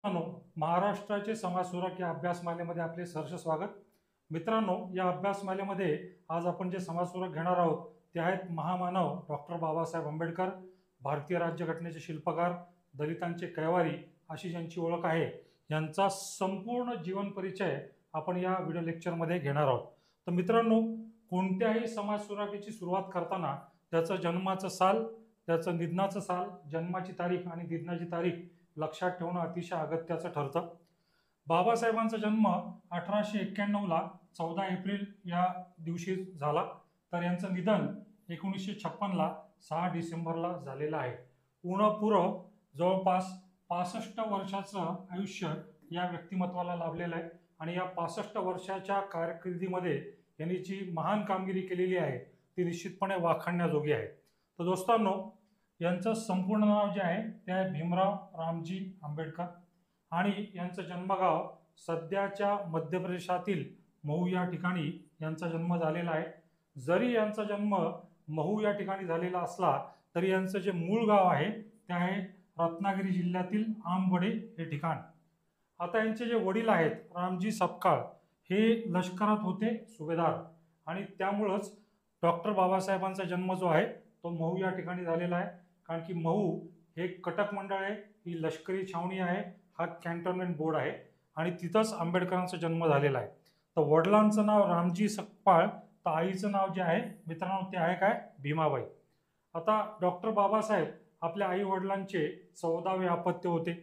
महाराष्ट्राचे समाजसुधारक या अभ्यासमालेमध्ये आपले सहर्ष स्वागत। मित्रांनो, या अभ्यासमालेमध्ये आज आपण जे समाजसुधारक घेणार आहोत ते आहेत महामानव डॉक्टर बाबासाहेब आंबेडकर, भारतीय राज्यघटनेचे शिल्पकार, दलितांचे कैवारी अशी ज्यांची ओळख आहे यांचा संपूर्ण जीवन परिचय आपण या व्हिडिओ लेक्चरमध्ये घेणार आहोत। तर मित्रांनो, कोणत्याही समाजसुधारकेची सुरुवात करताना त्याचं जन्माचं साल, त्याचं निधनाचं साल, जन्माची तारीख आणि निधनाची तारीख लक्षात ठेवणं अतिशय अगत्याचं ठरतं। बाबासाहेबांचा जन्म 1891ला 14 एप्रिल या दिवशी झाला, तर यांचं निधन 1956ला 6 डिसेंबरला झालेलं आहे। पूर्ण जवळपास 65 वर्षाचं आयुष्य या व्यक्तिमत्वाला लाभलेलं आहे आणि या 65 वर्षाच्या कारकिर्दीमध्ये यांनी जी महान कामगिरी केलेली आहे ती निश्चितपणे वाखाणण्याजोगी आहे। तर दोस्तांनो, यांचं संपूर्ण नाव जे आहे ते आहे भीमराव रामजी आंबेडकर आणि यांचं जन्मगाव सध्याच्या मध्य प्रदेशातील महू या ठिकाणी यांचा जन्म झालेला आहे। जरी यांचा जन्म महू या ठिकाणी झालेला असला तरी यांचं जे मूळ गाव आहे ते आहे रत्नागिरी जिल्ह्यातील आंबवडे हे ठिकाण। आता यांचे जे वडील आहेत रामजी सपकाळ हे लष्करात होते सुभेदार आणि त्यामुळेच डॉक्टर बाबासाहेबांचा जन्म जो आहे तो महू या ठिकाणी झालेला आहे, कारण की महू हे कटक मंडळ आहे, ही लष्करी छावणी आहे, हा कॅन्टोन्मेंट बोर्ड आहे आणि तिथंच आंबेडकरांचा जन्म झालेला आहे। तर वडिलांचं नाव रामजी सकपाळ, तर आईचं नाव जे आहे मित्रांनो ते आहे काय, भीमाबाई। आता डॉक्टर बाबासाहेब आपल्या आई वडिलांचे 14वे अपत्य होते।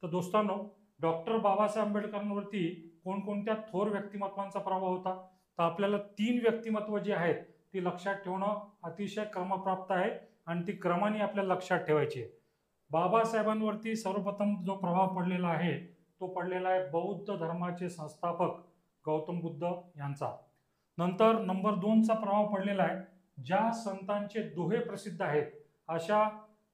तर दोस्तांनो, डॉक्टर बाबासाहेब आंबेडकरांवरती कोणकोणत्या थोर व्यक्तिमत्वांचा प्रभाव होता, तर आपल्याला 3 व्यक्तिमत्व जी आहेत ती लक्षात ठेवणं अतिशय क्रमप्राप्त आहे आणि ती क्रमाने आपल्याला लक्षात ठेवायची आहे। बाबासाहेबांवरती सर्वप्रथम जो प्रभाव पडलेला आहे तो पडलेला आहे बौद्ध धर्माचे संस्थापक गौतम बुद्ध यांचा। नंतर नंबर 2चा प्रभाव पडलेला आहे ज्या संतांचे दोहे प्रसिद्ध आहेत अशा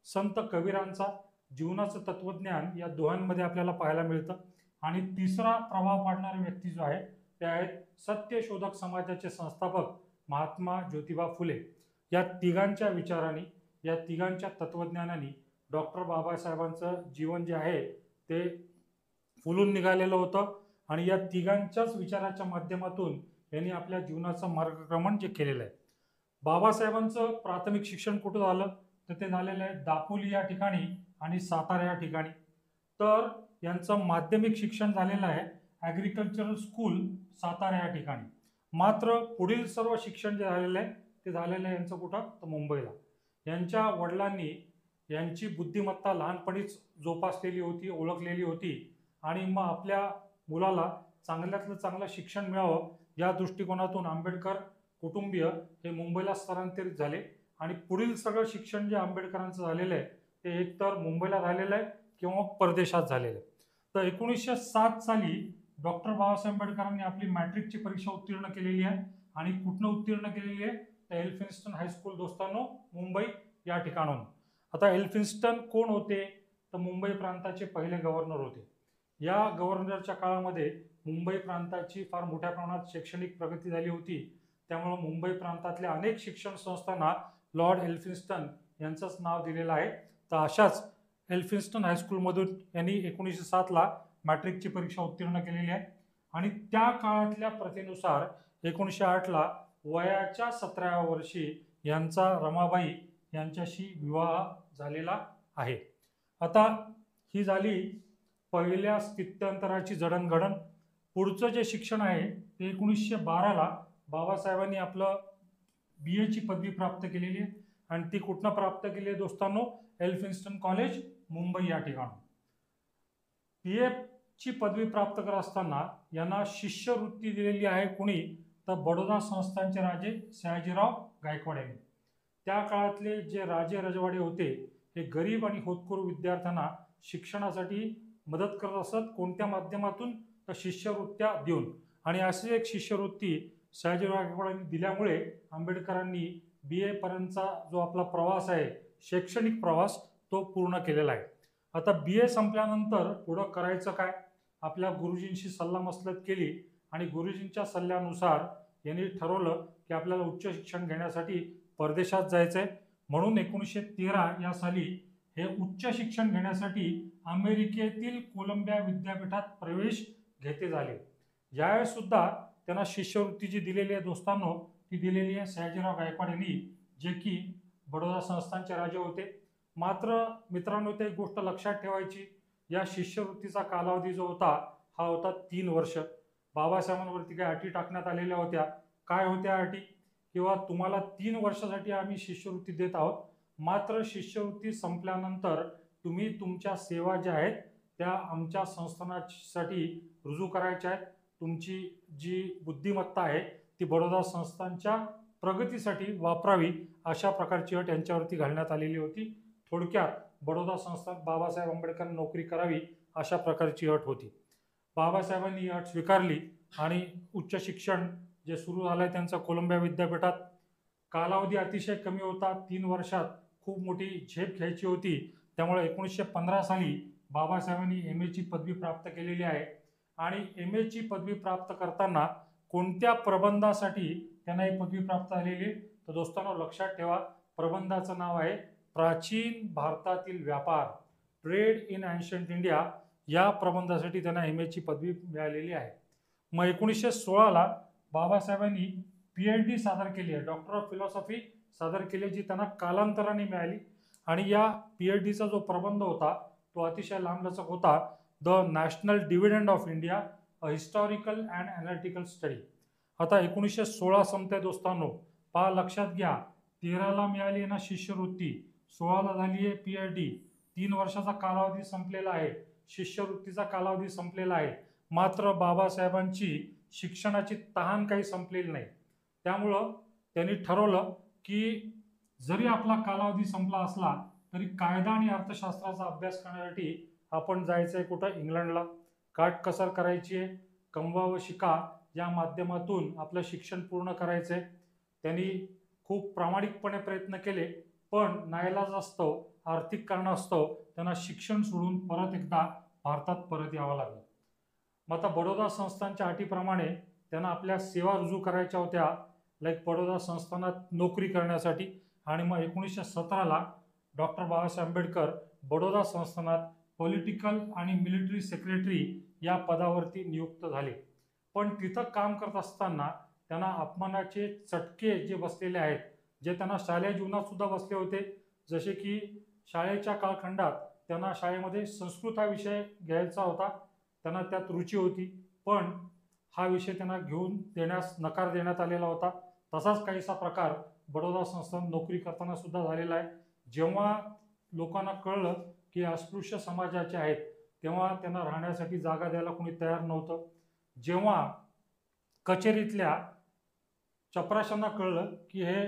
संत कबीरांचा, जीवनाचं तत्वज्ञान या दोहांमध्ये आपल्याला पाहायला मिळतं। आणि तिसरा प्रभाव पाडणारी व्यक्ती जो आहे ते आहेत सत्यशोधक समाजाचे संस्थापक महात्मा ज्योतिबा फुले। या तिघांच्या विचारांनी, या तिघांच्या तत्वज्ञानाने डॉक्टर बाबासाहेबांचं जीवन जे आहे ते फुलून निघालेलं होतं आणि या तिघांच्याच विचाराच्या माध्यमातून यांनी आपल्या जीवनाचं मार्गक्रमण जे केलेलं आहे। बाबासाहेबांचं प्राथमिक शिक्षण कुठं झालं तर ते झालेलं आहे दापोली या ठिकाणी आणि सातारा या ठिकाणी। तर यांचं माध्यमिक शिक्षण झालेलं आहे ॲग्रिकल्चरल स्कूल सातारा या ठिकाणी। मात्र पुढील सर्व शिक्षण जे झालेलं आहे ते झालेलं आहे यांचं कुठं, तर मुंबईला। यांच्या वडिलांनी यांची बुद्धिमत्ता लहानपणीच जोपासलेली होती, ओळखलेली होती आणि मग आपल्या मुलाला चांगल्यातलं चांगलं शिक्षण मिळावं या दृष्टिकोनातून आंबेडकर कुटुंबीय हे मुंबईला स्थलांतरित झाले आणि पुढील सगळं शिक्षण जे आंबेडकरांचं झालेलं आहे ते एकतर मुंबईला झालेलं आहे किंवा परदेशात झालेलं आहे। तर 1907 साली डॉक्टर बाबासाहेब आंबेडकरांनी आपली मॅट्रिकची परीक्षा उत्तीर्ण केलेली आहे आणि कुठनं उत्तीर्ण केलेली आहे, तर एल्फिन्स्टन हायस्कूल दोस्तांनो मुंबई या ठिकाणून। आता एल्फिन्स्टन कोण होते, तर मुंबई प्रांताचे पहिले गव्हर्नर होते। या गव्हर्नरच्या काळामध्ये मुंबई प्रांताची फार मोठ्या प्रमाणात शैक्षणिक प्रगती झाली होती, त्यामुळे मुंबई प्रांतातल्या अनेक शिक्षण संस्थांना लॉर्ड एल्फिन्स्टन यांचंच नाव दिलेलं आहे। तर अशाच एल्फिन्स्टन हायस्कूलमधून यांनी 1907ला मॅट्रिकची परीक्षा उत्तीर्ण केलेली आहे आणि त्या काळातल्या प्रथेनुसार 1908ला वयाच्या 17व्या वर्षी यांचा रमाबाई यांच्याशी विवाह झालेला आहे। आता ही झाली पहिल्या स्थित्यंतराची जडणघडण। पुढचं जे शिक्षण आहे ते 1912ला बाबासाहेबांनी आपलं BA ची पदवी प्राप्त केलेली आहे आणि ती कुठनं प्राप्त केली आहे दोस्तांनो, एल्फिन्स्टन कॉलेज मुंबई या ठिकाणी। BA ची पदवी प्राप्त करत असताना यांना शिष्यवृत्ती दिलेली आहे कुणी, तर बडोदा संस्थानचे राजे सयाजीराव गायकवाड यांनी। त्या काळातले जे राजे रजवाडे होते हे गरीब आणि होतकरू विद्यार्थ्यांना शिक्षणासाठी मदत करत असत, कोणत्या माध्यमातून, तर शिष्यवृत्त्या देऊन। आणि अशी एक शिष्यवृत्ती सयाजीराव गायकवाड यांनी दिल्यामुळे आंबेडकरांनी BA पर्यंतचा जो आपला प्रवास आहे, शैक्षणिक प्रवास, तो पूर्ण केलेला आहे। आता BA संपल्यानंतर पुढं करायचं काय, आपल्या गुरुजींशी सल्लामसलत केली आणि गुरुजींच्या सल्ल्यानुसार यांनी ठरवलं की आपल्याला उच्च शिक्षण घेण्यासाठी परदेशात जायचंय। म्हणून 1913 या साली हे उच्च शिक्षण घेण्यासाठी अमेरिकेतील कोलंबिया विद्यापीठात प्रवेश घेते झाले. यावेळेस सुद्धा त्यांना शिष्यवृत्ती जी दिलेली आहे दोस्तांनो, ती दिलेली आहे सयाजीराव गायकवाड यांनी, जे की बडोदा संस्थानचे राजे होते. मात्र मित्रांनो, ते एक गोष्ट लक्षात ठेवायची, या शिष्यवृत्तीचा कालावधी जो होता हा होता 3 वर्ष. बाबासाहेबांवरती काही अटी टाकण्यात आलेल्या होत्या. काय होत्या अटी? किंवा तुम्हाला 3 वर्षासाठी आम्ही शिष्यवृत्ती देत आहोत, मात्र शिष्यवृत्ती संपल्यानंतर तुम्ही तुमच्या सेवा ज्या आहेत त्या आमच्या संस्थानासाठी रुजू करायच्या आहेत. तुमची जी बुद्धिमत्ता आहे ती बडोदा संस्थानच्या प्रगतीसाठी वापरावी, अशा प्रकारची अट यांच्यावरती घालण्यात आलेली होती. थोडक्यात बडोदा संस्थानात बाबासाहेब आंबेडकरांनी नोकरी करावी अशा प्रकारची अट होती. बाबासाहेबांनी ही अट स्वीकारली आणि उच्च शिक्षण जे सुरू झालं आहे त्यांचं कोलंबिया विद्यापीठात. कालावधी अतिशय कमी होता, 3 वर्षात खूप मोठी झेप घ्यायची होती. त्यामुळे 1915 साली बाबासाहेबांनी MA ची पदवी प्राप्त केलेली आहे. आणि MA ची पदवी प्राप्त करताना कोणत्या प्रबंधासाठी त्यांना ही पदवी प्राप्त झालेली? तर दोस्तांनो लक्षात ठेवा, प्रबंधाचं नाव आहे प्राचीन भारतातील व्यापार, ट्रेड इन एन्शंट इंडिया. या प्रबंधासाठी त्यांना MA ची पदवी मिळालेली आहे. मग 1916ला बाबासाहेबांनी PhD सादर केली आहे, डॉक्टर ऑफ फिलॉसॉफी सादर केली, जी त्यांना कालांतराने मिळाली. आणि या PhDचा जो प्रबंध होता तो अतिशय लांबलचक होता, the national dividend of India, a historical and analytical study. आता 1916 संपते दोस्तांनो, पहा लक्षात घ्या, 13ला मिळाली ना शिष्यवृत्ती, 16ला झाली आहे PhD. 3 वर्षाचा कालावधी संपलेला आहे, शिष्यवृत्तीचा कालावधी संपलेला आहे, मात्र बाबासाहेबांची शिक्षणाची तहान काही संपलेली नाही. त्यामुळं त्यांनी ठरवलं की जरी आपला कालावधी संपला असला तरी कायदा आणि अर्थशास्त्राचा अभ्यास करण्यासाठी आपण जायचं आहे कुठं? इंग्लंडला. काटकसर करायची आहे, कमवा व शिका या माध्यमातून आपलं शिक्षण पूर्ण करायचं आहे. त्यांनी खूप प्रामाणिकपणे प्रयत्न केले, पण नाईलाजास्तव आर्थिक कारणास्तव त्यांना शिक्षण सोडून परत एकदा भारतात परत यावं लागलं. मग आता बडोदा संस्थानच्या अटीप्रमाणे त्यांना आपल्या सेवा रुजू करायच्या होत्या, लाईक बडोदा संस्थानात नोकरी करण्यासाठी. आणि मग 1917ला डॉक्टर बाबासाहेब आंबेडकर बडोदा संस्थानात पॉलिटिकल आणि मिलिटरी सेक्रेटरी या पदावरती नियुक्त झाले. पण तिथं काम करत असताना त्यांना अपमानाचे चटके जे बसलेले आहेत, जे त्यांना शालेय जीवनात सुद्धा बसले होते, जसे की शाळेच्या कालखंडात त्यांना शाळेमध्ये संस्कृत हा विषय घ्यायचा होता, त्यांना त्यात रुची होती, पण हा विषय त्यांना घेऊन देण्यास नकार देण्यात आलेला होता. तसाच काहीसा प्रकार बडोदा संस्थान नोकरी करताना सुद्धा झालेला आहे. जेव्हा लोकांना कळलं की अस्पृश्य समाजाचे आहेत, तेव्हा त्यांना राहण्यासाठी जागा द्यायला कोणी तयार नव्हतं. जेव्हा कचेरीतल्या चपराशांना कळलं की हे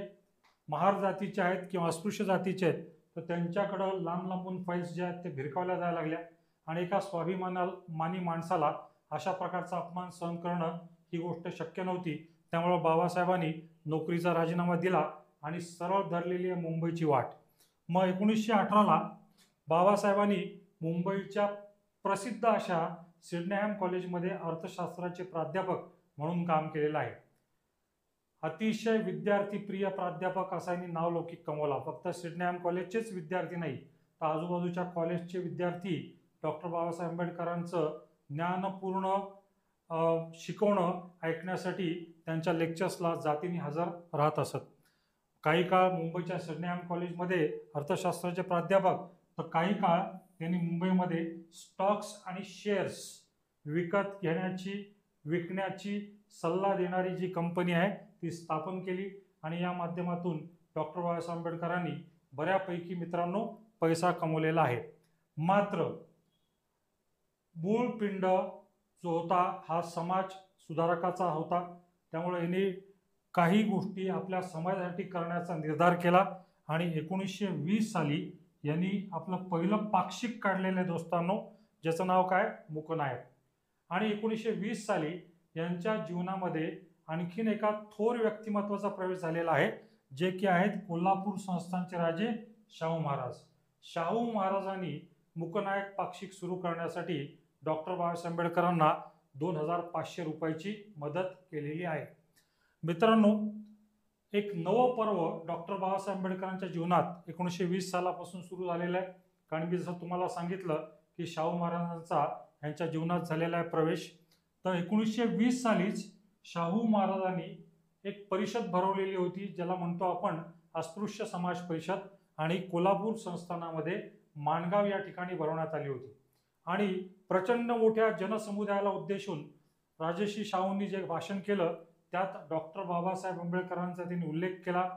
महार जातीचे आहेत किंवा अस्पृश्य जातीचे आहेत, तर त्यांच्याकडं लांब लांबून फाईल्स ज्या आहेत ते भिरकावल्या जायला लागल्या. आणि एका स्वाभिमानी माणसाला अशा प्रकारचा अपमान सहन करणं ही गोष्ट शक्य नव्हती. त्यामुळं बाबासाहेबांनी नोकरीचा राजीनामा दिला आणि सरळ धरलेली आहे मुंबईची वाट. मग 1918ला बाबासाहेबांनी मुंबईच्या प्रसिद्ध अशा सिडनेहॅम कॉलेजमध्ये अर्थशास्त्राचे प्राध्यापक म्हणून काम केलेलं आहे. अतिशय विद्यार्थीप्रिय प्राध्यापक असा यांनी नावलौकिक कमवला. फक्त सिडनेहॅम कॉलेजचेच विद्यार्थी नाही, तर आजूबाजूच्या कॉलेजचे विद्यार्थी डॉक्टर बाबासाहेब आंबेडकरांचं ज्ञानपूर्ण शिकवणं ऐकण्यासाठी त्यांच्या लेक्चर्सला जातीने हजर राहत असत. काही काळ मुंबईच्या सिडनेहॅम कॉलेजमध्ये अर्थशास्त्राचे प्राध्यापक, तर काही काळ त्यांनी मुंबईमध्ये स्टॉक्स आणि शेअर्स विकत घेण्याची विकण्याची सल्ला देणारी जी कंपनी आहे ती स्थापन केली. आणि या माध्यमातून डॉक्टर बाबासाहेब आंबेडकरांनी बऱ्यापैकी मित्रांनो पैसा कमवलेला आहे. मात्र मूळ पिंड जो होता हा समाज सुधारकाचा होता. त्यामुळे यांनी काही गोष्टी आपल्या समाजासाठी करण्याचा निर्धार केला. आणि 1920 साली यांनी आपलं पहिलं पाक्षिक काढलेलं आहे दोस्तांनो, ज्याचं नाव काय? मूकनायक. आणि 1920 साली यांच्या जीवनामध्ये आणखीन एका थोर व्यक्तिमत्वाचा प्रवेश झालेला आहे, जे की आहेत कोल्हापूर संस्थानचे राजे शाहू महाराज. शाहू महाराजांनी मूकनायक पाक्षिक सुरू करण्यासाठी डॉक्टर बाबासाहेब आंबेडकरांना 2500 रुपयाची मदत केलेली आहे. मित्रांनो, एक नवं पर्व डॉक्टर बाबासाहेब आंबेडकरांच्या जीवनात 1920 सालापासून सुरू झालेलं आहे. कारण मी जसं तुम्हाला सांगितलं की शाहू महाराजांचा यांच्या जीवनात झालेला आहे प्रवेश. तर 1920 सालीच शाहू महाराजांनी एक परिषद भरवलेली होती, ज्याला म्हणतो आपण अस्पृश्य समाज परिषद, आणि कोल्हापूर संस्थानामध्ये माणगाव या ठिकाणी भरवण्यात आली होती. आणि प्रचंड मोठ्या जनसमुदायाला उद्देशून राजर्षी शाहूंनी जे भाषण केलं त्यात डॉक्टर बाबासाहेब आंबेडकरांचा त्यांनी उल्लेख केला.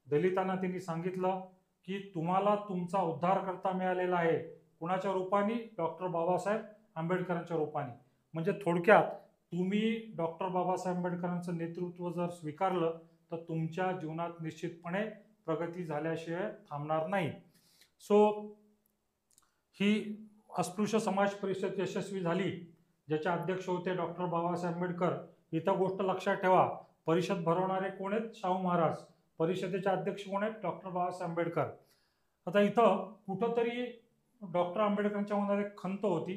दलितांना त्यांनी सांगितलं की तुम्हाला तुमचा उद्धारकर्ता मिळालेला आहे. कुणाच्या रूपाने? डॉक्टर बाबासाहेब आंबेडकरांच्या रूपाने. म्हणजे थोडक्यात तुम्ही डॉक्टर बाबासाहेब आंबेडकरांचं नेतृत्व जर स्वीकारलं तर तुमच्या जीवनात निश्चितपणे प्रगती झाल्याशिवाय थांबणार नाही. सो ही अस्पृश्य समाज परिषद यशस्वी झाली, ज्याचे अध्यक्ष होते डॉक्टर बाबासाहेब आंबेडकर. इथं गोष्ट लक्षात ठेवा, परिषद भरवणारे कोण आहेत? शाहू महाराज. परिषदेचे अध्यक्ष कोण आहेत? डॉक्टर बाबासाहेब आंबेडकर. आता इथं कुठंतरी डॉक्टर आंबेडकरांच्या मनात एक खंत होती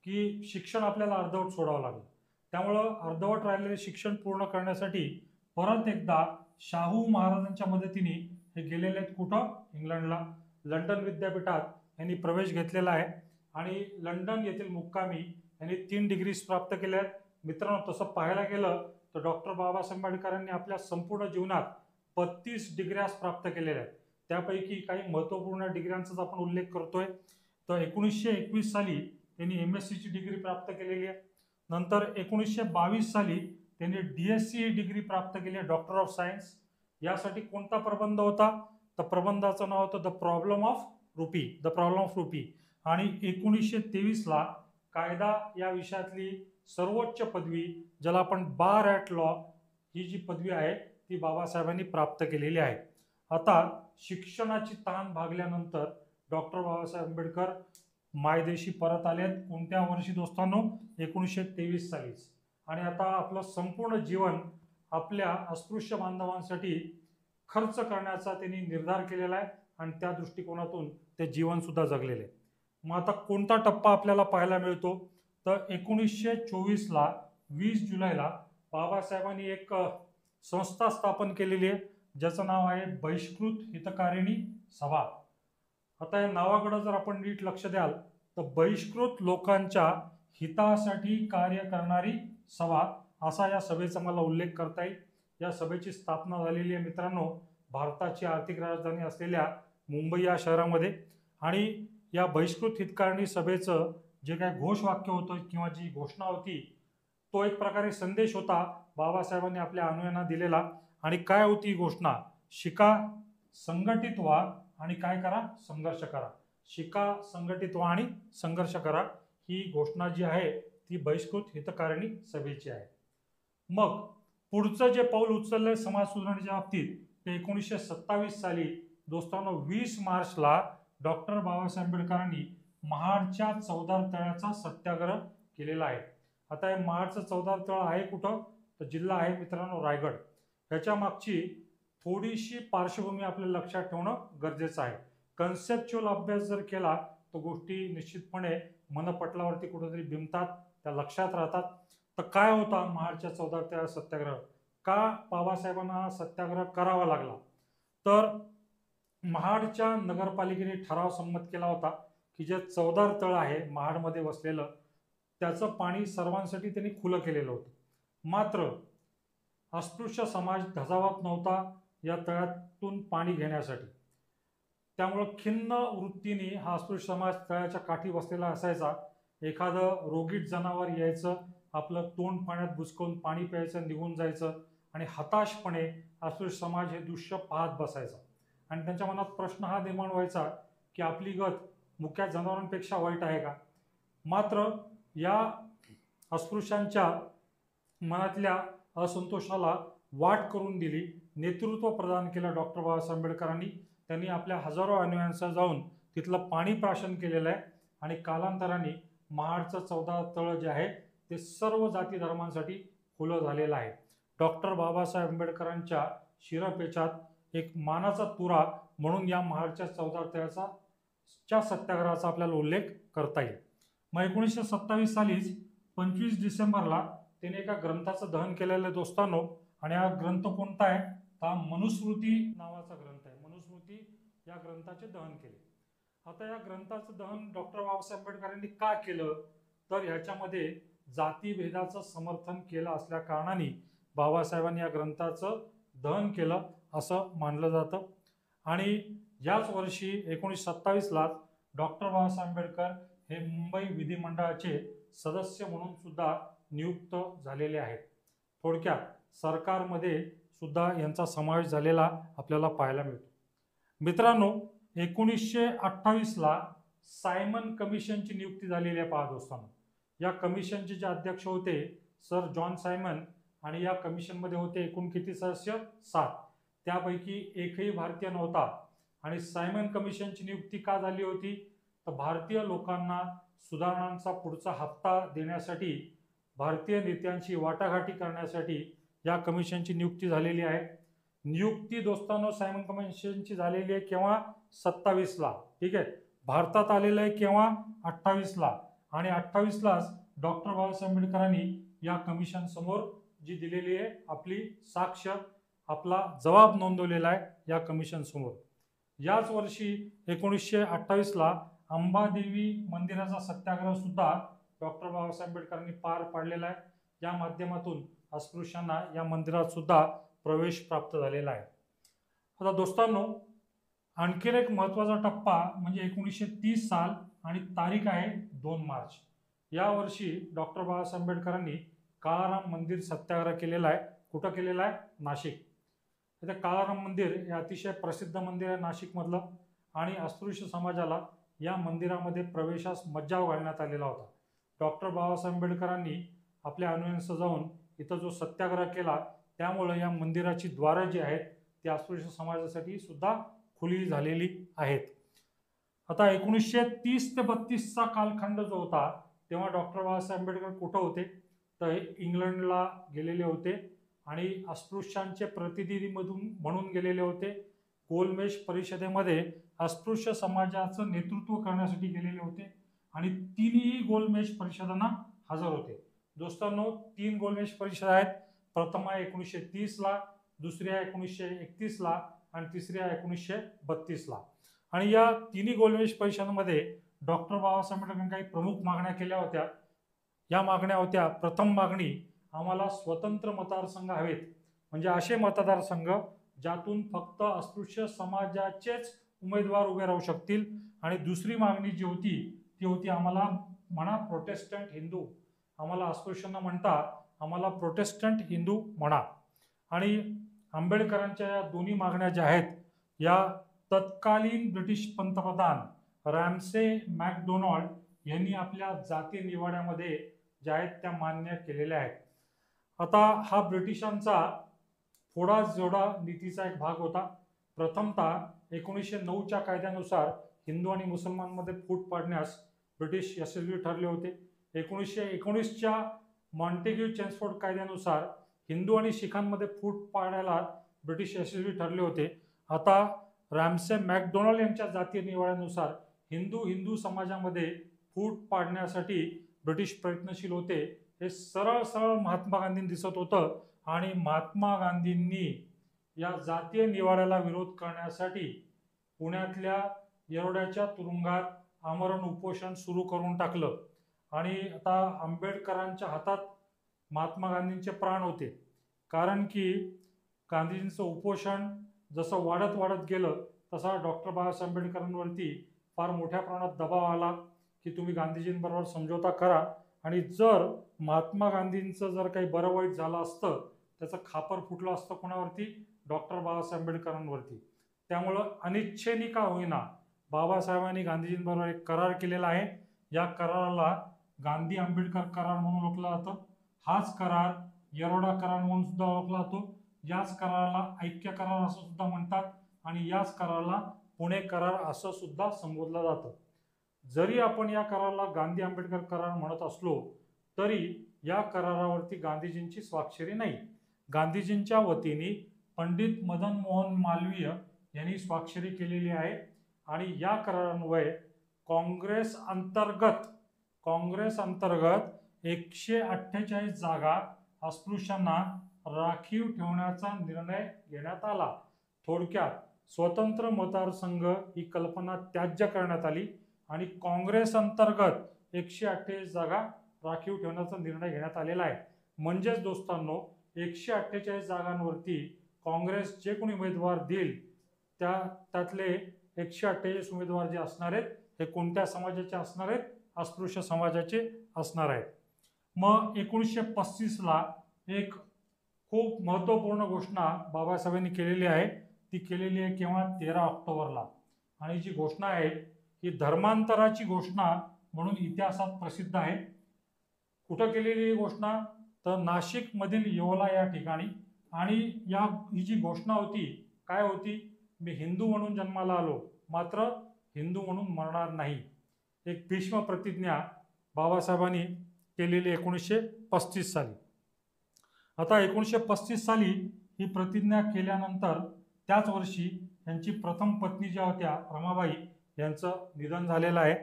की शिक्षण आपल्याला अर्धवट सोडावं लागलं. त्यामुळं अर्धवट राहिलेले शिक्षण पूर्ण करण्यासाठी परत एकदा शाहू महाराजांच्या मदतीने हे गेलेले आहेत. कुठं? इंग्लंडला. लंडन विद्यापीठात यांनी प्रवेश घेतलेला आहे आणि लंडन येथील मुक्कामी यांनी 3 डिग्रीज प्राप्त केल्या आहेत. मित्रांनो, तसं पाहायला गेलं तर डॉक्टर बाबासाहेब आंबेडकरांनी आपल्या संपूर्ण जीवनात 32 डिग्र्या प्राप्त केलेल्या आहेत. त्यापैकी काही महत्त्वपूर्ण डिग्र्यांचाच आपण उल्लेख करतोय. तर 1921 साली त्यांनी MSc ची डिग्री प्राप्त केलेली आहे. नंतर 1922 साली त्यांनी DSc डिग्री प्राप्त केली आहे, डॉक्टर ऑफ सायन्स. यासाठी कोणता प्रबंध होता? तर प्रबंधाचं नाव होतं द प्रॉब्लेम ऑफ रुपी. आणि 1923 ला कायदा या विषयातली सर्वोच्च पदवी, ज्याला आपण बार ॲट लॉ, ही जी पदवी आहे ती बाबासाहेबांनी प्राप्त केलेली आहे. आता शिक्षणाची ताण भागल्यानंतर डॉक्टर बाबासाहेब आंबेडकर मायदेशी परत आलेत. कोणत्या वर्षी दोस्तांनो? 1923 सालीच. आणि आता आपलं संपूर्ण जीवन आपल्या अस्पृश्य बांधवांसाठी खर्च करण्याचा त्यांनी निर्धार केलेला आहे आणि त्या दृष्टिकोनातून ते जीवन सुद्धा जगलेले. मग आता कोणता टप्पा आपल्याला पाहायला मिळतो? तर 1924 ला 20 जुलैला बाबासाहेबांनी एक संस्था स्थापन केलेली आहे, ज्याचं नाव आहे बहिष्कृत हितकारिणी सभा. आता या नावाकडे जर आपण नीट लक्ष द्याल तर बहिष्कृत लोकांच्या हितासाठी कार्य करणारी सभा, असा या सभेचा मला उल्लेख करता येईल. या सभेची स्थापना झालेली आहे मित्रांनो भारताची आर्थिक राजधानी असलेल्या मुंबई या शहरामध्ये. आणि या बहिष्कृत हितकारिणी सभेचं जे काय घोषवाक्य होतं किंवा जी घोषणा होती, तो एक प्रकारे संदेश होता बाबासाहेबांनी आपल्या अनुयायांना दिलेला. आणि काय होती ही घोषणा? शिका, संघटित व्हा आणि काय करा? संघर्ष करा. शिका, संघटित व्हा आणि संघर्ष करा. ही घोषणा जी आहे ती बहिष्कृत हितकारिणी सभेची आहे. मग पुढचं जे पाऊल उचललंय समाज सुधारणेच्या बाबतीत ते 1927 साली दोस्तांनो 20 मार्चला डॉक्टर बाबासाहेब आंबेडकरांनी महाडच्या चौदार तळ्याचा सत्याग्रह केलेला आहे. आता हे महाडचं चौदार तळ आहे कुठं? तर जिल्हा आहे मित्रांनो रायगड. ह्याच्या मागची थोडीशी पार्श्वभूमी आपल्याला लक्षात ठेवणं गरजेचं आहे. कन्सेप्च्युअल अभ्यास जर केला तर गोष्टी निश्चितपणे मनपटलावरती कुठेतरी बिंबतात, त्या लक्षात राहतात. तर काय होता महाडच्या चौदार तळ्या सत्याग्रह? का बाबासाहेबांना सत्याग्रह करावा लागला? तर महाडच्या नगरपालिकेने ठराव संमत केला होता की जे चौदार तळ आहे महाडमध्ये वसलेलं, त्याचं पाणी सर्वांसाठी त्यांनी खुलं केलेलं होतं. मात्र अस्पृश्य समाज धजावत नव्हता या तळ्यातून पाणी घेण्यासाठी. त्यामुळं खिन्न वृत्तीने हा अस्पृश्य समाज तळ्याच्या काठी बसलेला असायचा. एखादं रोगीट जनावर यायचं, आपलं तोंड पाण्यात बुचकवून पाणी प्यायचं, निघून जायचं आणि हताशपणे अस्पृश्य समाज हे दृश्य पाहत बसायचा. आणि त्यांच्या मनात प्रश्न हा निर्माण व्हायचा की आपली गत मुक्या जनावरांपेक्षा वाईट आहे का? मात्र या अस्पृश्यांच्या मनातल्या असंतोषाला वाट करून दिली, नेतृत्व प्रदान केलं डॉक्टर बाबासाहेब आंबेडकरांनी. त्यांनी आपल्या हजारो अनुयायांसह जाऊन तिथलं पाणी प्राशन केलेलं आहे आणि कालांतराने महाडचं चौदार तळ जे आहे ते सर्व जाती धर्मांसाठी खुलं झालेलं आहे. डॉक्टर बाबासाहेब आंबेडकरांच्या शिरपेचात एक मानाचा तुरा म्हणून या महाडच्या चौदार तळ्याच्या सत्याग्रहाचा आपल्याला उल्लेख करता येईल. मग 1927 सालीच 25 डिसेंबरला त्याने एका ग्रंथाचं दहन केलेलं आहे दोस्तांनो. आणि हा ग्रंथ कोणता आहे? हा मनुस्मृती नावाचा ग्रंथ आहे. मनुस्मृती या ग्रंथाचे दहन केले. आता या ग्रंथाचं दहन डॉक्टर बाबासाहेब आंबेडकरांनी का केलं, तर ह्याच्यामध्ये जातीभेदाचं समर्थन केलं असल्या कारणाने बाबासाहेबांनी या ग्रंथाचं दहन केलं असं मानलं जातं. आणि याच वर्षी 1927ला डॉक्टर बाबासाहेब आंबेडकर हे मुंबई विधिमंडळाचे सदस्य म्हणून सुद्धा नियुक्त झालेले आहेत. थोडक्यात सरकारमध्ये सुद्धा यांचा समावेश झालेला आपल्याला पाहायला मिळतो. मित्रांनो, 1928ला सायमन कमिशनची नियुक्ती झालेली आहे. पहा दोस्तांनो, या कमिशनचे जे अध्यक्ष होते सर जॉन सायमन, आणि या कमिशनमध्ये होते एकूण किती सदस्य? 7. त्यापैकी एकही भारतीय नव्हता. आणि सायमन कमिशनची नियुक्ती का झाली होती, तर भारतीय लोकांना सुधारणांचा पुढचा हप्ता देण्यासाठी, भारतीय नेत्यांची वाटाघाटी करण्यासाठी या कमिशनची नियुक्ती झालेली आहे. नियुक्ती दोस्तांनो सायमन कमिशनची झालेली आहे केव्हा? 27ला. ठीक आहे. भारतात आलेलं आहे केव्हा? 28ला. आणि 28लाच डॉक्टर बाबासाहेब आंबेडकरांनी या कमिशन समोर जी दिलेली आहे आपली साक्ष, आपला जबाब नोंदवलेला आहे या कमिशन समोर. याच वर्षी 1928ला अंबादेवी मंदिराचा सत्याग्रह सुद्धा डॉक्टर बाबासाहेब आंबेडकरांनी पार पाडलेला आहे. या माध्यमातून अस्पृश्यांना या मंदिरात सुद्धा प्रवेश प्राप्त झालेला आहे. आता दोस्तांनो, आणखीन एक महत्त्वाचा टप्पा म्हणजे 1930 साल आणि तारीख आहे 2 मार्च. या वर्षी डॉक्टर बाबासाहेब आंबेडकरांनी काळाराम मंदिर सत्याग्रह केलेला आहे. कुठं केलेला आहे? नाशिक. इथे काळाराम मंदिर हे अतिशय प्रसिद्ध मंदिर आहे नाशिकमधलं, आणि अस्पृश्य समाजाला या मंदिरामध्ये प्रवेशास मज्जाव घालण्यात आलेला होता. डॉक्टर बाबासाहेब आंबेडकरांनी आपल्या अनुयायांसह जाऊन इथं जो सत्याग्रह केला, त्यामुळे या मंदिराची द्वारं जी आहेत ती अस्पृश्य समाजासाठी सुद्धा खुली झालेली आहेत. आता 1930 ते 32चा कालखंड जो होता, तेव्हा डॉक्टर बाबासाहेब आंबेडकर कुठं होते, तर इंग्लंडला गेलेले होते आणि अस्पृश्यांचे प्रतिनिधी म्हणून गेलेले होते. गोलमेज परिषदेमध्ये अस्पृश्य समाजाचं नेतृत्व करण्यासाठी गेलेले होते आणि तिन्ही गोलमेज परिषदांना हजर होते. दोस्तांनो, 3 गोलमेज परिषद आहेत. प्रथम आहे 1930ला, दुसरी आहे 1931ला आणि तिसरी आहे 1932ला. आणि या तिन्ही गोलमेज परिषदांमध्ये डॉक्टर बाबासाहेब आंबेडकरांनी काही प्रमुख मागण्या केल्या होत्या. या मागण्या होत्या, प्रथम मागणी, आम्हाला स्वतंत्र मतदारसंघ हवेत, म्हणजे असे मतदारसंघ ज्यातून फक्त अस्पृश्य समाजाचेच उमेदवार उभे राहू शकतील. आणि दुसरी मागणी जी होती ती होती, आम्हाला म्हणा प्रोटेस्टंट हिंदू, आम्हाला अस्पृश्यांना म्हणता आम्हाला प्रोटेस्टंट हिंदू म्हणा. आणि आंबेडकरांच्या या दोन्ही मागण्या ज्या आहेत, या तत्कालीन ब्रिटिश पंतप्रधान रॅमसे मॅकडोनाल्ड यांनी आपल्या जातीय निवाड्यामध्ये ज्या आहेत त्या मान्य केलेल्या आहेत. आता हा ब्रिटिशांचा फोडा जोडा नीतीचा एक भाग होता. प्रथमतः 1909च्या कायद्यानुसार हिंदू आणि मुसलमानमध्ये फूट पाडण्यास ब्रिटिश यशस्वी ठरले होते. 1919च्या मॉन्टेग्यू चेम्सफोर्ड कायद्यानुसार हिंदू आणि शिखांमध्ये फूट पाडायला ब्रिटिश यशस्वी ठरले होते. आता रॅमसे मॅकडोनाल्ड यांच्या जातीय निवाड्यानुसार हिंदू समाजामध्ये फूट पाडण्यासाठी ब्रिटिश प्रयत्नशील होते. हे सरळ सरळ महात्मा गांधींनी दिसत होतं आणि महात्मा गांधींनी या जातीय निवाड्याला विरोध करण्यासाठी पुण्यातल्या येरवड्याच्या तुरुंगात आमरण उपोषण सुरू करून टाकलं. आणि आता आंबेडकरांच्या हातात महात्मा गांधींचे प्राण होते, कारण की गांधीजींचं उपोषण जसं वाढत गेलं तसा डॉक्टर बाबासाहेब आंबेडकरांवरती फार मोठ्या प्रमाणात दबाव आला की तुम्ही गांधीजींबरोबर समझोता करा. आणि जर महात्मा गांधींचं जर काही बरं वाईट झालं असतं, त्याचं खापर फुटलं असतं कोणावरती? डॉक्टर बाबासाहेब आंबेडकरांवरती. त्यामुळं अनिच्छेने का होईना बाबासाहेबांनी गांधीजींबरोबर एक करार केलेला आहे. या कराराला गांधी आंबेडकर करार म्हणून ओळखला जातं. हाच करार येरवडा करार म्हणून सुद्धा ओळखला जातो. याच कराराला ऐक्य करार असं सुद्धा म्हणतात आणि याच कराराला पुणे करार असं सुद्धा संबोधलं जातं. जरी आपण या कराराला गांधी आंबेडकर करार म्हणत असलो तरी या करारावरती गांधीजींची स्वाक्षरी नाही. गांधीजींच्या वतीने पंडित मदन मोहन मालवीय यांनी स्वाक्षरी केलेली आहे. आणि या करारान्वये काँग्रेस अंतर्गत 148 जागा अस्पृश्यांना राखीव ठेवण्याचा निर्णय घेण्यात आला. थोडक्यात स्वतंत्र मतदारसंघ ही कल्पना त्याज्य करण्यात आली आणि काँग्रेस अंतर्गत 148 जागा राखीव ठेवण्याचा निर्णय घेण्यात आलेला आहे. म्हणजेच दोस्तांनो, 148 जागांवरती काँग्रेस जे कोणी उमेदवार देईल त्यातले 148 उमेदवार जे असणार आहेत हे कोणत्या समाजाचे असणार आहेत? अस्पृश्य समाजाचे असणार आहेत. मग 1935ला एक खूप महत्त्वपूर्ण घोषणा बाबासाहेबांनी केलेली आहे. ती केलेली आहे केव्हा? 13 ऑक्टोबरला. आणि जी घोषणा आहे ही धर्मांतराची घोषणा म्हणून इतिहासात प्रसिद्ध आहे. कुठं केलेली ही घोषणा? तर नाशिक मधील येवला या ठिकाणी. आणि ही जी घोषणा होती काय होती? मी हिंदू म्हणून जन्माला आलो, मात्र हिंदू म्हणून मरणार नाही. एक भीष्म प्रतिज्ञा बाबासाहेबांनी केलेली 1935 साली. आता 1935 साली ही प्रतिज्ञा केल्यानंतर त्याच वर्षी यांची प्रथम पत्नी ज्या होत्या रमाबाई यांचं निधन झालेलं आहे.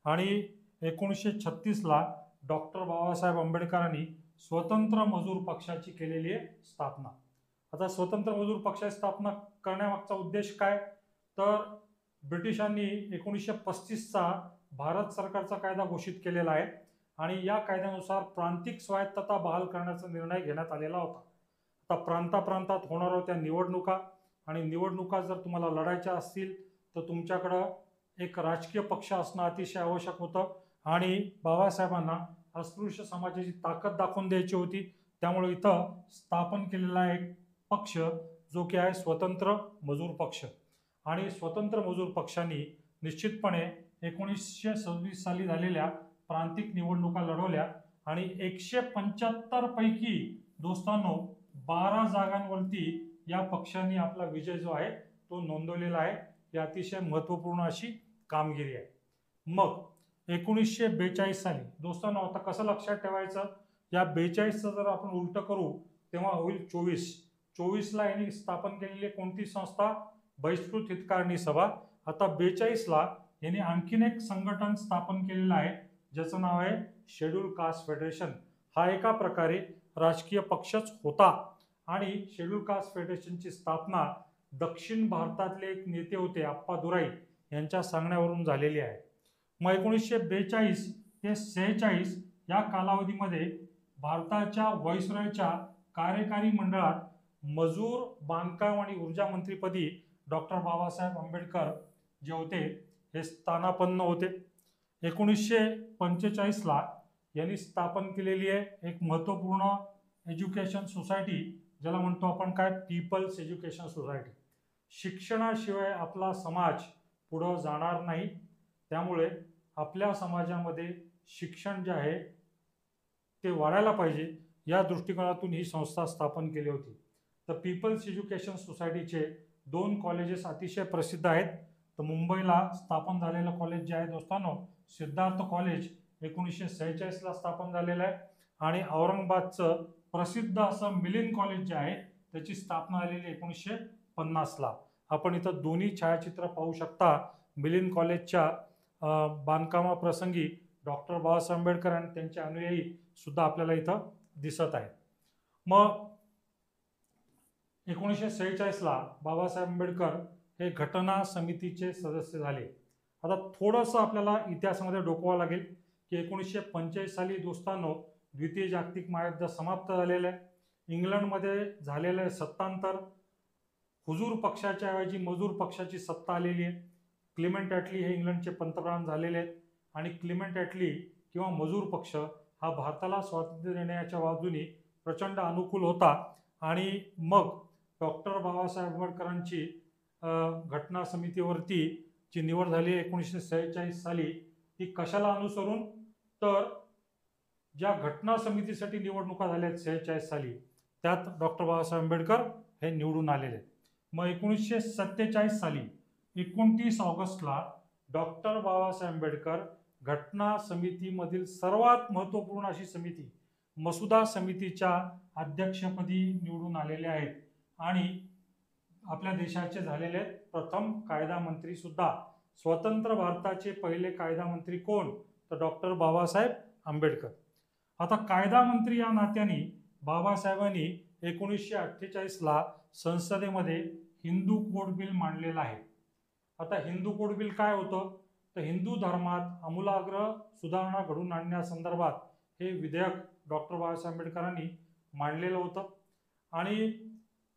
आणि 1936ला डॉक्टर बाबासाहेब आंबेडकरांनी स्वतंत्र मजूर पक्षाची केलेली आहे स्थापना. आता स्वतंत्र मजूर पक्षाची स्थापना करण्यामागचा उद्देश काय? तर ब्रिटिशांनी 1935चा भारत सरकारचा कायदा घोषित केलेला आहे आणि या कायद्यानुसार प्रांतिक स्वायत्तता बहाल करण्याचा निर्णय घेण्यात आलेला होता. आता प्रांतात होणार होत्या निवडणुका आणि निवडणुका जर तुम्हाला लढायच्या असतील तर तुमच्याकडं एक राजकीय पक्ष असणं अतिशय आवश्यक होतं आणि बाबासाहेबांना अस्पृश्य समाजाची ताकद दाखवून द्यायची होती. त्यामुळे इथं स्थापन केलेला एक पक्ष जो की आहे स्वतंत्र मजूर पक्ष. आणि स्वतंत्र मजूर पक्षांनी निश्चितपणे 1926 साली झालेल्या प्रांतिक निवडणुका लढवल्या आणि 175 पैकी दोस्तांनो 12 जागांवरती या पक्षांनी आपला विजय जो आहे तो नोंदवलेला आहे. ही अतिशय महत्त्वपूर्ण अशी कामगिरी आहे. मग 1942 साली दोस्तांनो, आता कसं लक्षात ठेवायचं? या 42चं जर आपण उलट करू तेव्हा होईल 24ला यांनी स्थापन केलेली कोणती संस्था? बहिष्कृत हितकारणी सभा. आता 42ला यांनी आणखीन एक संघटन स्थापन केलेलं आहे ज्याचं नाव आहे शेड्यूल कास्ट फेडरेशन. हा एका प्रकारे राजकीय पक्षच होता आणि शेड्यूल कास्ट फेडरेशनची स्थापना दक्षिण भारतातले एक नेते होते आप्पा दुराई यांच्या सांगण्यावरून झालेली आहे. मग 1942 ते 46 या कालावधीमध्ये भारताच्या व्हाईसरॉयच्या कार्यकारी मंडळात मजूर, बांधकाम आणि ऊर्जा मंत्रीपदी डॉक्टर बाबासाहेब आंबेडकर जे होते हे स्थानापन्न होते. 1945ला यांनी स्थापन केलेली आहे एक महत्त्वपूर्ण एज्युकेशन सोसायटी ज्याला म्हणतो आपण काय? People's education society. शिक्षणाशिवाय आपला समाज पुढं जाणार नाही. त्यामुळे आपल्या समाजामध्ये शिक्षण जे आहे ते वाढायला पाहिजे या दृष्टिकोनातून ही संस्था स्थापन केली होती. तर पीपल्स एज्युकेशन सोसायटीचे 2 कॉलेजेस अतिशय प्रसिद्ध आहेत. तर मुंबईला स्थापन झालेलं कॉलेज जे आहे दोस्तांनो सिद्धार्थ कॉलेज 1946ला स्थापन झालेलं आहे आणि औरंगाबादचं प्रसिद्ध असं मिलिंद कॉलेज जे आहे त्याची स्थापना झालेली 1950ला. आपण इथं दोन्ही छायाचित्र पाहू शकता. मिलिंद कॉलेजच्या बांधकामाप्रसंगी डॉक्टर बाबासाहेब आंबेडकर आणि त्यांचे अनुयायी सुद्धा आपल्याला इथं दिसत आहेत. मग 1946ला बाबासाहेब आंबेडकर हे घटना समितीचे सदस्य झाले. आता थोडंसं आपल्याला इतिहासामध्ये डोकवावं लागेल की 1945 साली दोस्तांनो द्वितीय जागतिक महायुद्ध समाप्त झालेलं आहे. इंग्लंडमध्ये झालेलं सत्तांतर, हुजूर पक्षाच्या ऐवजी मजूर पक्षाची सत्ता आलेली आहे. क्लेमेंट ॲटली हे इंग्लंडचे पंतप्रधान झालेले आहेत आणि क्लेमेंट ॲटली किंवा मजूर पक्ष हा भारताला स्वातंत्र्य देण्याच्या बाजूने प्रचंड अनुकूल होता. आणि मग डॉक्टर बाबासाहेब आंबेडकरांची घटना समितीवरती जी निवड झाली 1946 साली ती कशाला अनुसरून? तर ज्या घटना समितीसाठी निवडणुका झाल्या 46 साली त्यात डॉक्टर बाबासाहेब आंबेडकर हे निवडून आलेले. मग 1947 साली 29 ऑगस्टला डॉक्टर बाबासाहेब आंबेडकर घटना समितीमधील सर्वात महत्त्वपूर्ण अशी समिती मसुदा समितीच्या अध्यक्षपदी निवडून आलेले आहेत आणि आपल्या देशाचे झालेले प्रथम कायदा मंत्री सुद्धा. स्वतंत्र भारताचे पहिले कायदा मंत्री कोण? तर डॉक्टर बाबासाहेब आंबेडकर. आता कायदा मंत्री या नात्याने बाबासाहेबांनी 1948ला संसदेमध्ये हिंदू कोड बिल मांडलेलं आहे. आता हिंदू कोड बिल काय होतं, तर हिंदू धर्मात आमूलाग्र सुधारणा घडवून आणण्यासंदर्भात हे विधेयक डॉक्टर बाबासाहेब आंबेडकरांनी मांडलेलं होतं. आणि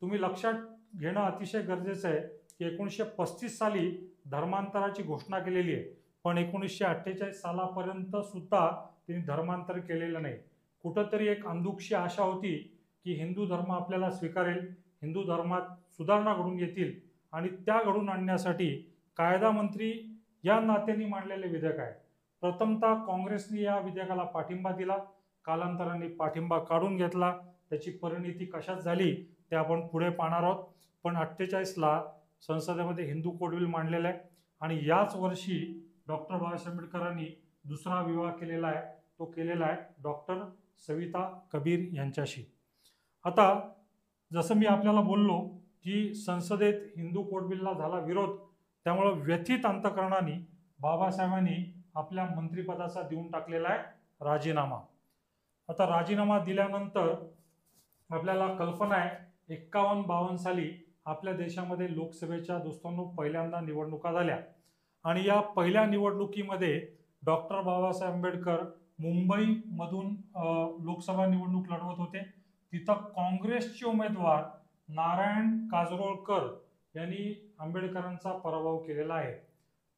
तुम्ही लक्षात घेणं अतिशय गरजेचं आहे की 1935 साली धर्मांतराची घोषणा केलेली आहे, पण 1948 सालापर्यंत सुद्धा त्यांनी धर्मांतर केलेलं नाही. कुठंतरी एक अंधुकशी आशा होती की हिंदू धर्म आपल्याला स्वीकारेल, हिंदू धर्मात सुधारणा घडून येतील, आणि त्या घडून आणण्यासाठी कायदा मंत्री या नात्याने मांडलेले विधेयक आहे. प्रथमतः काँग्रेसने या विधेयकाला पाठिंबा दिला, कालांतराने पाठिंबा काढून घेतला. त्याची परिणिती कशात झाली ते आपण पुढे पाहणार आहोत. पण 48ला संसदेमध्ये हिंदू कोड बिल मांडलेलं आहे, आणि याच वर्षी डॉक्टर बाबासाहेब आंबेडकरांनी दुसरा विवाह केलेला आहे, तो केलेला आहे डॉक्टर सविता कबीर यांच्याशी. आता जसं मी आपल्याला बोललो की संसदेत हिंदू कोड बिलला झाला विरोध, त्यामुळं व्यथित अंतःकरणाने बाबासाहेबांनी आपल्या मंत्रिपदाचा देऊन टाकलेला आहे राजीनामा. आता राजीनामा दिल्यानंतर आपल्याला कल्पना आहे 51-52 साली आपल्या देशामध्ये लोकसभेच्या दोस्तांनो पहिल्यांदा निवडणुका झाल्या, आणि या पहिल्या निवडणुकीमध्ये डॉक्टर बाबासाहेब आंबेडकर मुंबईमधून लोकसभा निवडणूक लढवत होते. तिथं काँग्रेसचे उमेदवार नारायण काजरोळकर यांनी आंबेडकरांचा पराभव केलेला आहे.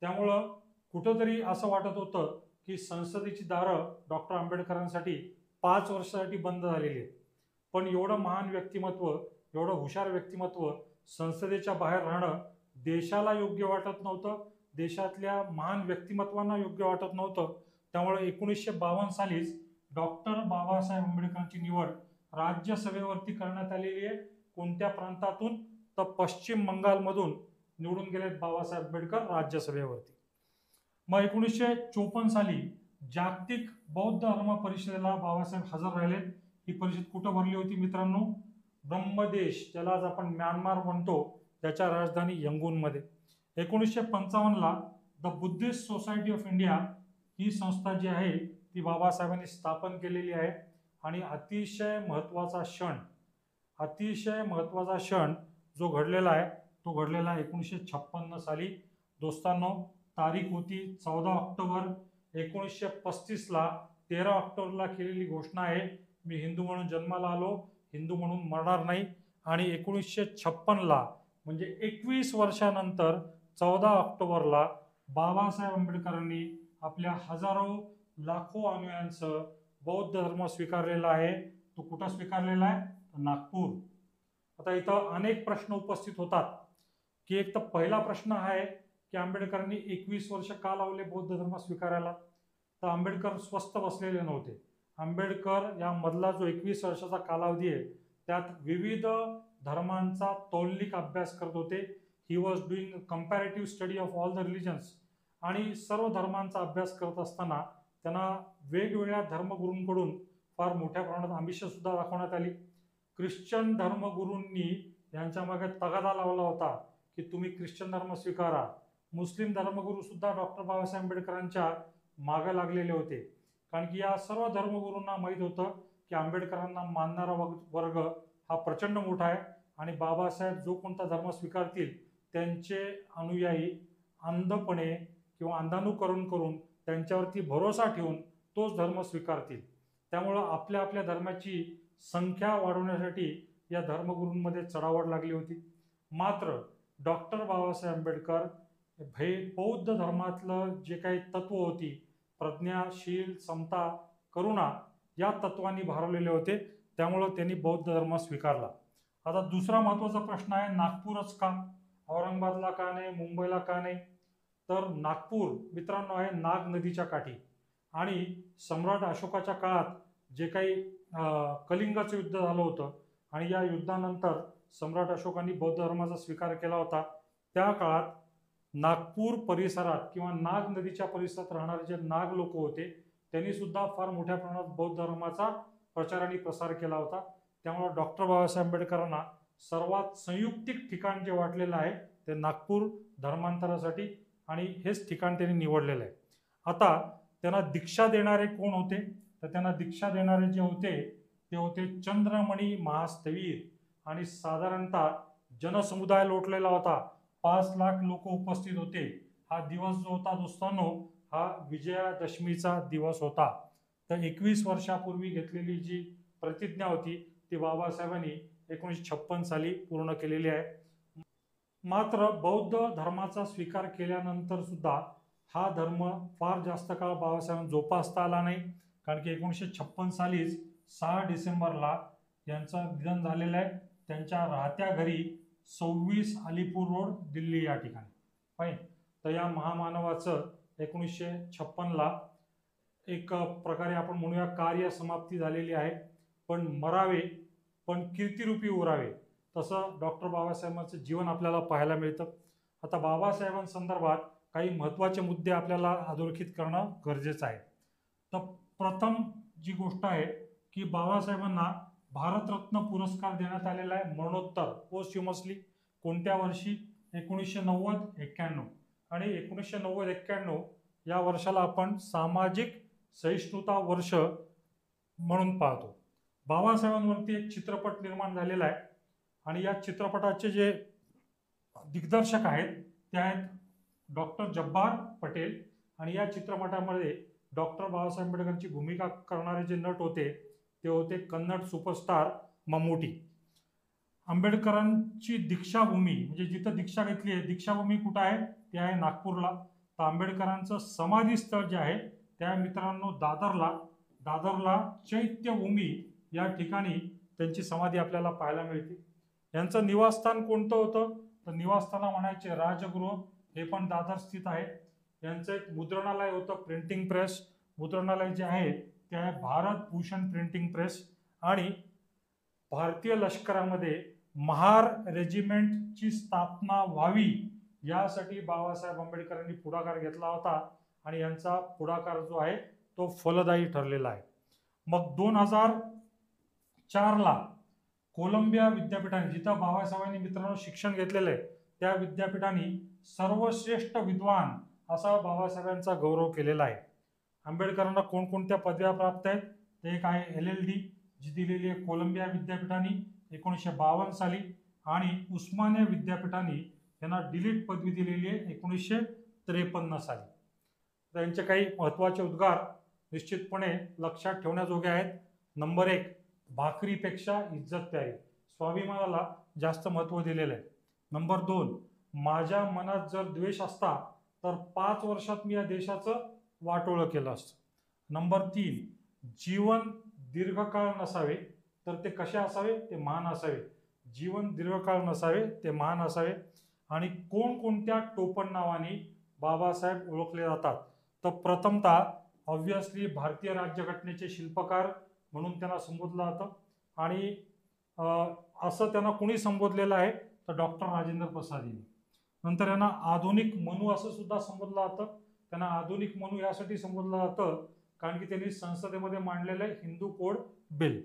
त्यामुळं कुठंतरी असं वाटत होतं की संसदेची दारं डॉक्टर आंबेडकरांसाठी 5 वर्षासाठी बंद झालेली आहेत. पण एवढं महान व्यक्तिमत्व, एवढं हुशार व्यक्तिमत्व संसदेच्या बाहेर राहणं देशाला योग्य वाटत नव्हतं, देशातल्या महान व्यक्तिमत्वांना योग्य वाटत नव्हतं. त्यामुळे 1952 सालीच डॉक्टर बाबासाहेब आंबेडकरांची निवड राज्यसभेवरती करण्यात आलेली आहे. कोणत्या प्रांतातून, तर पश्चिम बंगालमधून निवडून गेलेत बाबासाहेब आंबेडकर राज्यसभेवरती. मग 1954 साली जागतिक बौद्ध धर्म परिषदेला बाबासाहेब हजर राहिले. ही परिषद कुठं भरली होती मित्रांनो? ब्रह्मदेश, ज्याला आज आपण म्यानमार म्हणतो, त्याच्या राजधानी यंगूनमध्ये. 1955ला the Buddhist Society of India ही संस्था जी आहे ती बाबासाहेबांनी स्थापन केलेली आहे. आणि अतिशय महत्त्वाचा क्षण जो घडलेला आहे तो घडलेला आहे 1956 साली. दोस्तांनो, तारीख होती 14 ऑक्टोबर 1935ला. 13 ऑक्टोबरला केलेली घोषणा आहे, मी हिंदू म्हणून जन्माला आलो, हिंदू म्हणून मरणार नाही. आणि 1956ला म्हणजे 21 वर्षानंतर 14 ऑक्टोबरला बाबासाहेब आंबेडकरांनी आपल्या हजारो लाखो अनुयायांसह बौद्ध धर्म स्वीकारलेला आहे. तो कुठं स्वीकारलेला आहे? नागपूर. आता इथं अनेक प्रश्न उपस्थित होतात की एक तर पहिला प्रश्न आहे की आंबेडकरांनी 21 वर्ष का लावले बौद्ध धर्म स्वीकारायला? तर आंबेडकर स्वस्थ बसलेले नव्हते. आंबेडकर या मधला जो 21 वर्षाचा कालावधी आहे त्यात विविध धर्मांचा तौलनिक अभ्यास करत होते. He was doing comparative study of all the religions. आणि सर्व धर्मांचा अभ्यास करत असताना त्यांना वेगवेगळ्या धर्मगुरूंकडून फार मोठ्या प्रमाणात आमिष सुद्धा दाखवण्यात आली. ख्रिश्चन धर्मगुरूंनी यांच्या मागे तगादा लावला होता की तुम्ही ख्रिश्चन धर्म स्वीकारा. मुस्लिम धर्मगुरू सुद्धा डॉक्टर बाबासाहेब आंबेडकरांच्या मागे लागलेले होते, कारण की या सर्व धर्मगुरूंना माहीत होतं की आंबेडकरांना मानणारा वर्ग हा प्रचंड मोठा आहे, आणि बाबासाहेब जो कोणता धर्म स्वीकारतील त्यांचे अनुयायी अंधपणे किंवा अंधानुकरण करून त्यांच्यावरती भरोसा ठेवून तोच धर्म स्वीकारतील. त्यामुळं आपल्या आपल्या धर्माची संख्या वाढवण्यासाठी या धर्मगुरूंमध्ये चढावड लागली होती. मात्र डॉक्टर बाबासाहेब आंबेडकर बौद्ध धर्मातलं जे काही तत्व होती, प्रज्ञाशील, समता, करुणा, या तत्वांनी भारवलेले होते. त्यामुळं त्यांनी बौद्ध धर्म स्वीकारला. आता दुसरा महत्त्वाचा प्रश्न आहे, नागपूरच का? औरंगाबादला का नाही, मुंबईला का नाही? तर नागपूर मित्रांनो आहे नाग नदीच्या काठी, आणि सम्राट अशोकाच्या काळात जे काही कलिंगाचं युद्ध झालं होतं, आणि या युद्धानंतर सम्राट अशोकांनी बौद्ध धर्माचा स्वीकार केला होता. त्या काळात नागपूर परिसरात किंवा नाग नदीच्या परिसरात राहणारे जे नाग लोक होते त्यांनी सुद्धा फार मोठ्या प्रमाणात बौद्ध धर्माचा प्रचार आणि प्रसार केला होता. त्यामुळे डॉक्टर बाबासाहेब आंबेडकरांना सर्वात संयुक्तिक ठिकाण जे वाटलेलं आहे ते नागपूर धर्मांतरासाठी, आणि हेच ठिकाण त्यांनी निवडलेलं आहे. आता त्यांना दीक्षा देणारे कोण होते? तर त्यांना दीक्षा देणारे जे होते ते होते चंद्रमणी महास्थवीर, आणि साधारणतः जनसमुदाय लोटलेला होता, 5 लाख लोक उपस्थित होते. हा दिवस जो होता दोस्तांनो, हा विजयादशमीचा दिवस होता. तर 21 वर्षापूर्वी घेतलेली जी प्रतिज्ञा होती ती बाबासाहेबांनी 1956 साली पूर्ण केलेली आहे. मात्र बौद्ध धर्माचा स्वीकार केल्यानंतर सुद्धा हा धर्म फार जास्त काळ बाबासाहेबांना जोपासता आला नाही, कारण की 1956 सालीच 6 डिसेंबरला यांचं निधन झालेलं आहे. त्यांच्या राहत्या घरी 26 अलीपूर रोड, दिल्ली या ठिकाणी. पाहिजे तर या महामानवाचं 1956ला एक प्रकारे आपण म्हणूया कार्य समाप्ती झालेली आहे. पण मरावे पण कीर्तिरूपी उरावे, तसं डॉक्टर बाबासाहेबांचं जीवन आपल्याला पाहायला मिळतं. आता बाबासाहेबांसंदर्भात काही महत्त्वाचे मुद्दे आपल्याला अधोरेखित करणं गरजेचं आहे. तर प्रथम जी गोष्ट आहे की बाबासाहेबांना भारतरत्न पुरस्कार देण्यात आलेला आहे मरणोत्तर, पोस्ट्युमसली. कोणत्या वर्षी? 1990-91. आणि 1990-91 या वर्षाला आपण सामाजिक सहिष्णुता वर्ष म्हणून पाहतो. बाबासाहेबांवरती एक चित्रपट निर्माण झालेला आहे आणि या चित्रपटाचे जे दिग्दर्शक आहेत ते आहेत डॉक्टर जब्बार पटेल. आणि या चित्रपटामध्ये डॉक्टर बाबासाहेब आंबेडकरांची भूमिका करणारे जे नट होते ते होते कन्नड सुपरस्टार मम्मूटी. आंबेडकरांची दीक्षाभूमी म्हणजे जिथं दीक्षा घेतली आहे, दीक्षाभूमी कुठं आहे? ते आहे नागपूरला. तर आंबेडकरांचं समाधी स्थळ जे आहे त्या मित्रांनो दादरला चैत्यभूमी या ठिकाणी त्यांची समाधी आपल्याला पाहायला मिळते. यांचं निवासस्थान कोणतं होतं? तर निवासस्थाना म्हणायचे राजगृह, हे पण दादर स्थित आहे. यांचं एक मुद्रणालय होतं, प्रिंटिंग प्रेस. मुद्रणालय जे आहे ते आहे भारत भूषण प्रिंटिंग प्रेस. आणि भारतीय लष्करामध्ये महार रेजिमेंटची स्थापना व्हावी यासाठी बाबासाहेब आंबेडकरांनी पुढाकार घेतला होता आणि यांचा पुढाकार जो आहे तो फलदायी ठरलेला आहे. मग 2004ला कोलंबिया विद्यापीठाने, जिथं बाबासाहेबांनी मित्रांनो शिक्षण घेतलेलं आहे, त्या विद्यापीठाने सर्वश्रेष्ठ विद्वान असा बाबासाहेबांचा गौरव केलेला आहे. आंबेडकरांना कोणकोणत्या पदव्या प्राप्त आहेत? ते एक आहे LLD जी दिलेली आहे कोलंबिया विद्यापीठाने 1952 साली, आणि उस्मानिया विद्यापीठाने यांना डिलीट पदवी दिलेली आहे 1953 साली. त्यांचे काही महत्त्वाचे उद्गार निश्चितपणे लक्षात ठेवण्याजोगे आहेत. नंबर 1, भाकरीपेक्षा इज्जत प्यारी, स्वाभिमानाला जास्त महत्त्व दिलेलं आहे. नंबर 2, माझ्या मनात जर द्वेष असता तर 5 वर्षात मी या देशाचं वाटोळं केलं असतं. नंबर 3, जीवन दीर्घकाळ नसावे तर ते कसे असावे? ते महान असावे. जीवन दीर्घकाळ नसावे ते महान असावे. आणि कोणकोणत्या टोपण नावाने बाबासाहेब ओळखले जातात? तर प्रथमतः ऑब्व्हियसली भारतीय राज्यघटनेचे शिल्पकार म्हणून त्यांना संबोधलं जातं. आणि असं त्यांना कुणी संबोधलेलं आहे? तर डॉक्टर राजेंद्र प्रसाद यांनी. नंतर यांना आधुनिक मनु असं सुद्धा संबोधलं जातं. त्यांना आधुनिक मनु यासाठी संबोधलं जातं कारण की त्यांनी संसदेमध्ये मांडलेलं आहे हिंदू कोड बिल.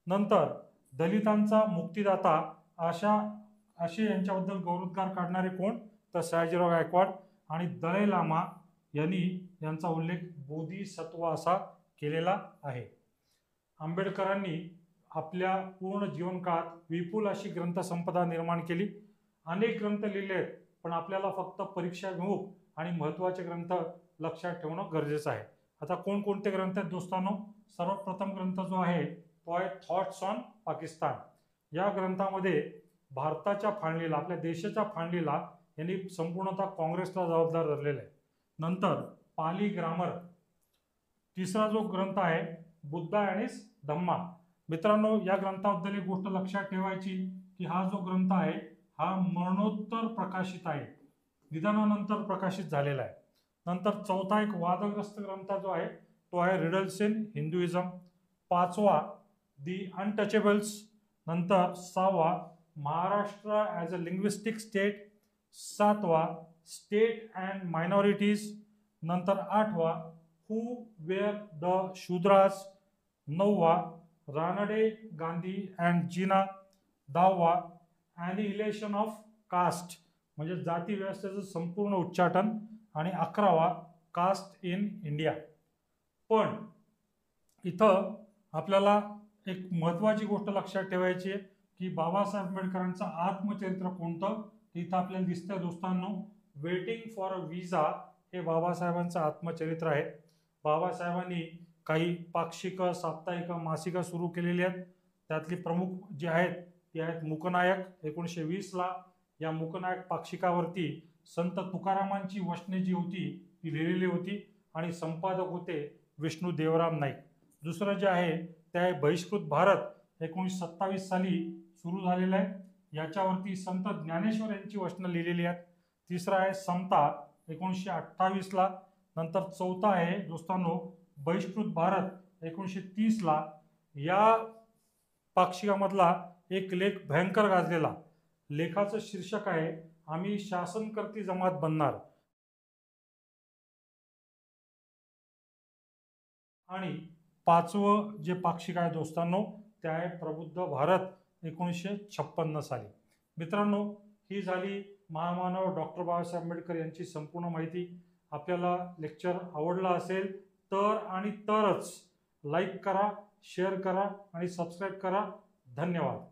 नंतर दलितांचा मुक्तिदाता असे यांच्याबद्दल गौरवोद्गार काढणारे कोण? तर सयाजीराव गायकवाड. आणि दलाई लामा यांनी यांचा उल्लेख बोधिसत्व असा केलेला आहे. आंबेडकरांनी आपल्या पूर्ण जीवनकाळात विपुल अशी ग्रंथसंपदा निर्माण केली. अनेक ग्रंथ लिहिले आहेत, पण आपल्याला फक्त परीक्षाभिमुख आणि महत्त्वाचे ग्रंथ लक्षात ठेवणं गरजेचं आहे. आता कोणकोणते ग्रंथ आहेत दोस्तांनो? सर्वप्रथम ग्रंथ जो आहे तो आहे थॉट्स ऑन पाकिस्तान. या ग्रंथामध्ये भारताच्या फाळणीला, आपल्या देशाच्या फाळणीला यांनी संपूर्णतः काँग्रेसला जबाबदार धरलेलं आहे. नंतर पाली ग्रामर. तिसरा जो ग्रंथ आहे बुद्धा आणि धम्मा. मित्रांनो, या ग्रंथाबद्दल एक गोष्ट लक्षात ठेवायची की हा जो ग्रंथ आहे हा मरणोत्तर प्रकाशित आहे, निधनानंतर प्रकाशित झालेला आहे. नंतर चौथा एक वादग्रस्त ग्रंथ जो आहे तो आहे रिडल्स इन हिंदुइझम. 5वा दी अनटचेबल्स. नंतर 6वा Maharashtra as a linguistic state. 7वा स्टेट अँड मायनॉरिटीज. नंतर 8वा हू वेअर द शूद्रास. 9वा रानडे गांधी अँड जीना. 10वा ॲनिहिलेशन ऑफ कास्ट म्हणजे जाती व्यवस्थेचं संपूर्ण उच्चाटन. आणि 11वा कास्ट इन इंडिया. पण इथं आपल्याला एक महत्त्वाची गोष्ट लक्षात ठेवायची आहे की बाबासाहेब आंबेडकरांचं आत्मचरित्र कोणतं. इथं आपल्याला दिसतंय दोस्तांनो, वेटिंग फॉर अ विजा हे बाबासाहेबांचं आत्मचरित्र आहे. बाबासाहेबांनी काही पाक्षिक, साप्ताहिक, मासिकं सुरू केलेली आहेत. त्यातली प्रमुख जी आहेत ती आहेत मूकनायक 1920ला. या मूकनायक पाक्षिकावरती संत तुकारामांची वचने जी होती ती लिहिलेली होती आणि संपादक होते विष्णू देवराम नाईक. दुसरं जे आहे ते आहे बहिष्कृत भारत 1927 साली सुरू झालेलं आहे. याच्यावरती संत ज्ञानेश्वर यांची वचनं लिहिलेली आहेत. तिसरं आहे समता 1928ला. नंतर चौथा आहे दोस्तांनो बहिष्कृत भारत 1930ला. या पाक्षिकामधला एक लेख भयंकर गाजलेला. लेखाचं शीर्षक आहे आम्ही शासनकर्ती जमात बनणार. आणि पाचवं जे पाक्षिक आहे दोस्तांनो ते आहे प्रबुद्ध भारत 1956 साली. मित्रांनो, ही झाली महामानव डॉक्टर बाबासाहेब आंबेडकर यांची संपूर्ण माहिती. आपल्याला लेक्चर आवडला असेल तर आणि तरच लाईक करा, शेअर करा आणि सबस्क्राईब करा. धन्यवाद.